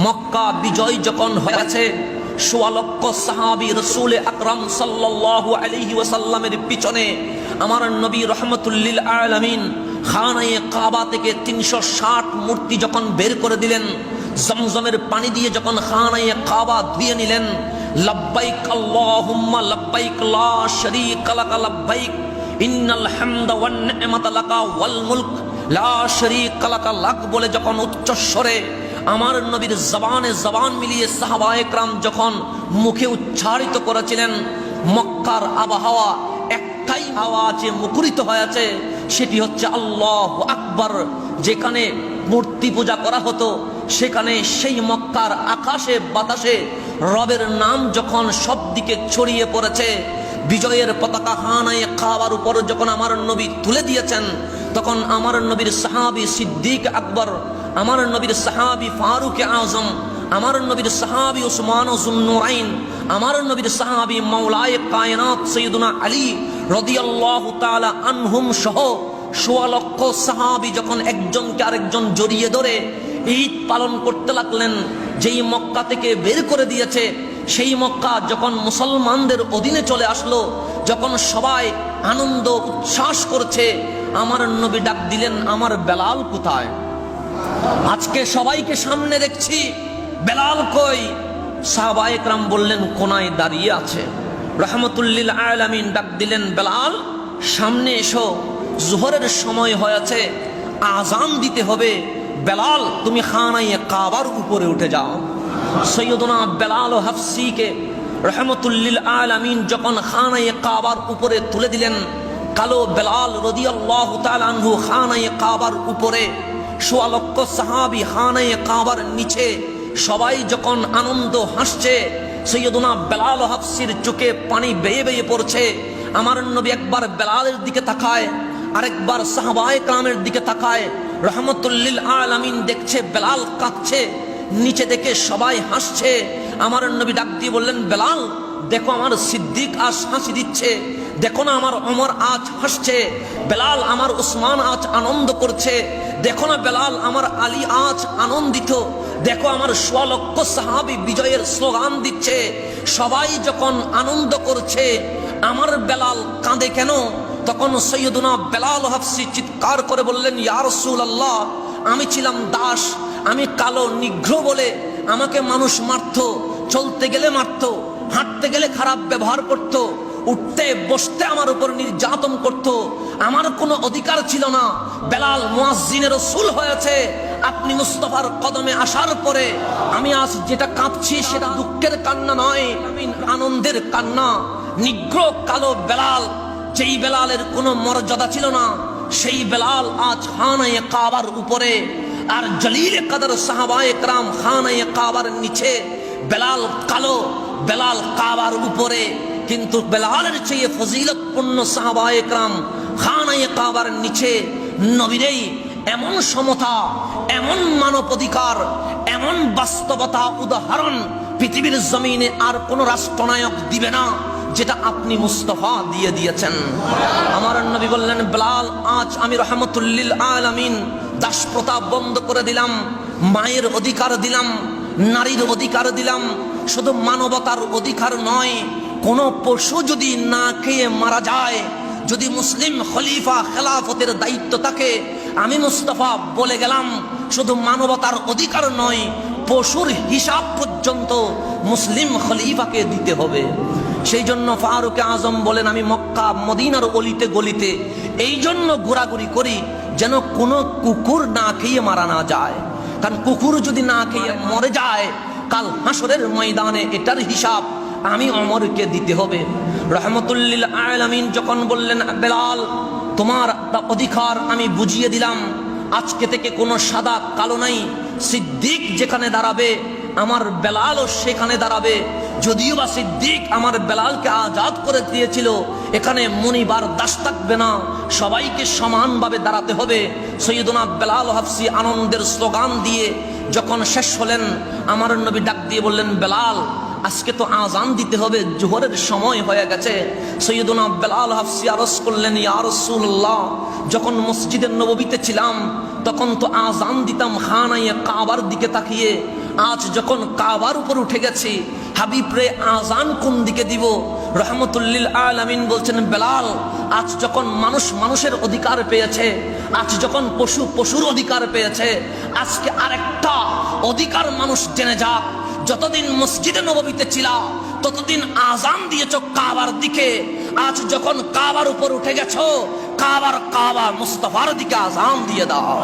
মক্কা বিজয় যখন হয়েছে, ১৬ লক্ষ সাহাবী রাসূল আকরাম সাল্লাল্লাহু আলাইহি ওয়াসাল্লামের পিছনে আমার নবী রাহমাতুল লিল আলামিন খানায়ে কাবা থেকে ৩৬০ মূর্তি যখন বের করে দিলেন, জমজমের পানি দিয়ে যখন খানায়ে কাবা ধুয়ে নিলেন, লব্বাইক আল্লাহুম্মা লব্বাইক লা শারীকা লাকা লব্বাইক ইন্নাল হামদা ওয়ান নি'মাতা লাকা ওয়াল মুলক লা শারীকা লাকা লাক বলে যখন উচ্চস্বরে আমার নবীর জবানে জবান মিলিয়ে সাহাবায়ে কেরাম যখন মুখে উচ্চারিত করেছিলেন, মক্কার আবহাওয়া একটাই আওয়াজে মুখরিত হয়েছে, সেটি হচ্ছে আল্লাহু আকবার। যেখানে মূর্তি পূজা করা হতো সেখানে সেই মক্কার আকাশে বাতাসে রবের নাম যখন সব দিকে ছড়িয়ে পড়েছে, বিজয়ের পতাকা খানায়ে কাবার উপর যখন আমার নবী তুলে দিয়েছেন, তখন আমার নবীর সাহাবী সিদ্দিক আকবর, আমার নবীর সাহাবী ফারুক আজম, আমার নবীর সাহাবী উসমান যুন্নুরাইন, আমার নবীর সাহাবী মাওলায়ে কায়নাত সাইয়্যিদুনা আলী রাদিয়াল্লাহু তাআলা আনহুম সহ ১৬ লক্ষ সাহাবী যখন একজনকে আরেকজন জড়িয়ে ধরে ঈদ পালন করতে লাগলেন, যেই মক্কা থেকে বের করে দিয়েছে সেই মক্কা যখন মুসলমানদের অধীনে চলে আসলো, যখন সবাই আনন্দ উচ্ছ্বাস করছে, আমার নবী ডাক দিলেন, আমার বেলাল কোথায়? আজকে সবাইকে সামনে দেখছি, বেলাল কই? সাহাবায়ে কেরাম বললেন কোনায় দাঁড়িয়ে আছে। রাহমাতুল লিল আলামিন ডাক দিলেন, বেলাল সামনে এসো, জোহরের সময় হয়েছে, আজান দিতে হবে, বেলাল তুমি খানায়ে কাবার উপরে উঠে যাও। সৈয়দনা বেলাল হাফসিকে রাহমাতুল লিল আলামিন যখন খানায়ে কাবার উপরে তুলে দিলেন, কালো বেলাল রাদিয়াল্লাহু তাআলা আনহু খানায়ে কাবার উপরে, ১৬ লক্ষ সাহাবী খানায়ে কাবার নিচে, সবাই যখন আনন্দ হাসছে, সৈয়দনা বেলাল হাফসির চোখে পানি বেয়ে বেয়ে পড়ছে। আমার নবী একবার বেলালের দিকে তাকায়, আরেকবার সাহাবায়ে কেরামের দিকে তাকায়, রাহমাতুল লিল আলামিন দেখছে বেলাল কাঁদছে, নিচে দেখে সবাই হাসছে। আমার নবী ডাক দিয়ে বললেন, বেলাল দেখো আমার সিদ্দিক আজ হাসি দিচ্ছে, দেখো না আমার ওমর আজ হাসছে, বেলাল আমার উসমান আজ আনন্দ করছে, দেখো না বেলাল আমার আলী আজ আনন্দিত, দেখো আমার ১৬ লক্ষ সাহাবী বিজয়ের স্লোগান দিচ্ছে। সবাই যখন আনন্দ করছে, আমার বেলাল কাঁদে কেন? তখন সৈয়দুনা বেলাল হাফসি চিৎকার করে বললেন, ইয়া রাসূলুল্লাহ, আমি ছিলাম দাস, আমি কালো নিগ্র বলে আমাকে মানুষ মারত, চলতে গেলে মারত, হাঁটতে গেলে খারাপ ব্যবহার করত, উঠতে বসতে আমার উপর নির্যাতন করত, আমার কোনো অধিকার ছিল না। বেলাল মুয়াজ্জিনের রাসূল হয়েছে, আপনি মুস্তাফার কদমে আসার পরে আমি আজ যেটা কাঁদছি সেটা দুঃখের কান্না নয়, আনন্দের কান্না। নিগ্র কালো বেলাল, যেই বেলালের কোনো মর্যাদা ছিল না, সেই বেলাল আজ খানায়ে কাবার উপরে, আর জলিল কদর সাহাবায়ে কেরাম খানায়ে কাবার নিচে। বেলাল কালো, বেলাল কাবার উপরে, কিন্তু বেলালের চেয়ে ফজিলতপূর্ণ সাহাবায়ে কেরাম খানায়ে কাবার নিচে। নবীরেই এমন সমতা, এমন মানবাধিকার, এমন বাস্তবতা উদাহরণ পৃথিবীর জমিনে আর কোন রাষ্ট্রনায়ক দিবে না, যেটা আপনি মুস্তাফা দিয়ে দিয়েছেন। আমার নবী বললেন, বেলাল আজ আমি রাহমাতুল লিল আলামিন দাসপ্রথা বন্ধ করে দিলাম, মায়ের অধিকার দিলাম, নারীর অধিকার দিলাম, শুধু মানবতার অধিকার নয়, কোন পশু যদি না খেয়ে মারা যায়, যদি মুসলিম খলিফা খেলাফতের দায়িত্ব থাকে, আমি মুস্তাফা বলে গেলাম শুধু মানবতার অধিকার নয়, পশুর হিসাব পর্যন্ত মুসলিম খলিফাকে দিতে হবে। সেই জন্য ফারুক আজম বলেন, আমি মক্কা মদিনার অলিতে গলিতে এই জন্য ঘোরাঘুরি করি যেন কোনো কুকুর না খেয়ে মারা না যায়, কারণ কুকুর যদি না খেয়ে মরে যায়, কাল হাসরের ময়দানে এটার হিসাব আমি ওমরকে দিতে হবে। রাহমাতুল লিল আলামিন যখন বললেন, বেলাল তোমার অধিকার আমি বুঝিয়ে দিলাম, আজকে থেকে কোনো সাদা কালো নাই, সিদ্দিক যেখানে দাঁড়াবে আমার বেলালও সেখানে দাঁড়াবে। যদিও বা সিদ্দিক আমার বেলালকে আজাদ করে দিয়েছিল, এখানে মনিবার দাস থাকবে না, সবাইকে সমানভাবে দাঁড়াতে হবে। সৈয়দনা বেলাল হাফসি আনন্দের স্লোগান দিয়ে যখন শেষ হলেন, আমার নবী ডাক দিয়ে বললেন, বেলাল আজকে তো আজান দিতে হবে, জোহরের সময় হয়ে গেছে। সৈয়দনা বেলাল হাফসি আরজ করলেন, ইয়া রাসূলুল্লাহ, যখন মসজিদের নববীতে ছিলাম তখন তো আজান দিতাম খানায়ে কাবার দিকে তাকিয়ে, আজ যখন কাবার উপর উঠে গেছি, হাবিব রে আজান কোন দিকে দিব? রহমতুল্লিল আলামিন বলছেন, বেলাল, আজ যখন মানুষ মানুষের অধিকার পেয়েছে, আজ যখন পশু পশুর অধিকার পেয়েছে, আজকে আরেকটা অধিকার মানুষ জেনে যাক। যতদিন মসজিদে নববীতে ছিলা ততদিন আজান দিয়েছ কাবার দিকে, আজ যখন কাবার উপর উঠে গেছো, কাবা মুস্তাফার দিকে আজান দিয়ে দাও।